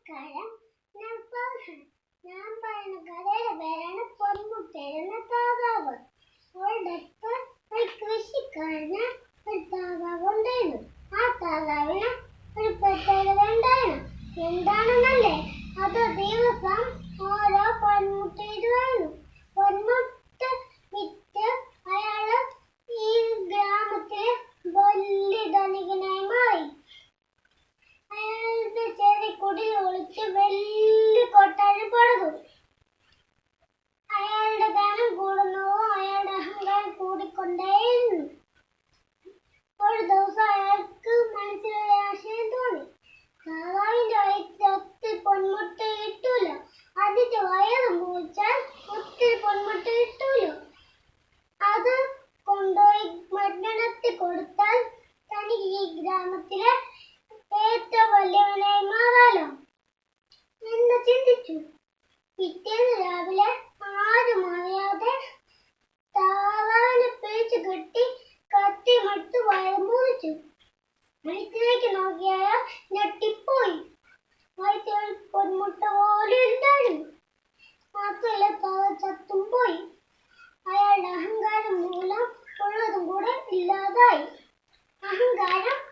നമസ്കാരം. ഞാൻ ഫർഹാൻ. ഞാൻ പറയുന്ന കഥയുടെ പേരാണ് പൊന്മുട്ടയെന്ന താറാവ്. ഒരിടത്ത് ഒരു കൃഷിക്കാരന് ഒരു താറാവ് ഉണ്ടായിരുന്നു. ആ താറാവിന് ഒരു പ്രത്യേകത ഉണ്ടായിരുന്നു. എന്താണെന്നല്ലേ? അത് ദിവസം ഓരോ പൊന്മുട്ട ഇടുമായിരുന്നു. പൊന്മുട്ട വിറ്റ് അയാള് ഈ ഗ്രാമത്തിലെ വലിയ ധനികനായി മാറി. അയാളുടെ ചെറിയ കുടിൽ ഒളിച്ച് വലിയ കൊട്ടാരം പണിതു. അയാളുടെ ധനം കൂടുന്നു, അയാളുടെ അഹങ്കാരം കൂടിക്കൊണ്ടേയിരുന്നു. ഒരു ദിവസം അയാൾക്ക് മനസ്സിലൊരു ആശയം തോന്നി. താറാവിന്റെ വയറ്റിൽ ഒത്തിരി പൊന്മുട്ട കിട്ടൂലോ, അതിന്റെ വയറ് മുറിച്ചാൽ ഒത്തിരി പൊന്മുട്ട കിട്ടൂലോ. അത് കൊണ്ടുപോയി പട്ടണത്തിൽ കൊടുത്താൽ തനിക്ക് ഈ ഗ്രാമത്തിലെ ഏറ്റവും വലിയവനായി മാറാലോ എന്ന് ചിന്തിച്ചു. പിറ്റേന്ന് രാവിലെ ആരും അറിയാതെ താറാവിനെ പിടിച്ചു കെട്ടി കത്തിയുമെടുത്ത് വയറ് മുറിച്ചു. വയറ്റിലേക്ക് നോക്കിയാൽ ഞെട്ടിപ്പോയി. വയറ്റിൽ പൊന്മുട്ട പോലെ ഉണ്ടായിരുന്നു. മാത്രമല്ല, താറാവ് ചത്തും പോയി. അയാളുടെ അഹങ്കാരം മൂലം ഉള്ളതും കൂടെ ഇല്ലാതായി. അഹങ്കാരം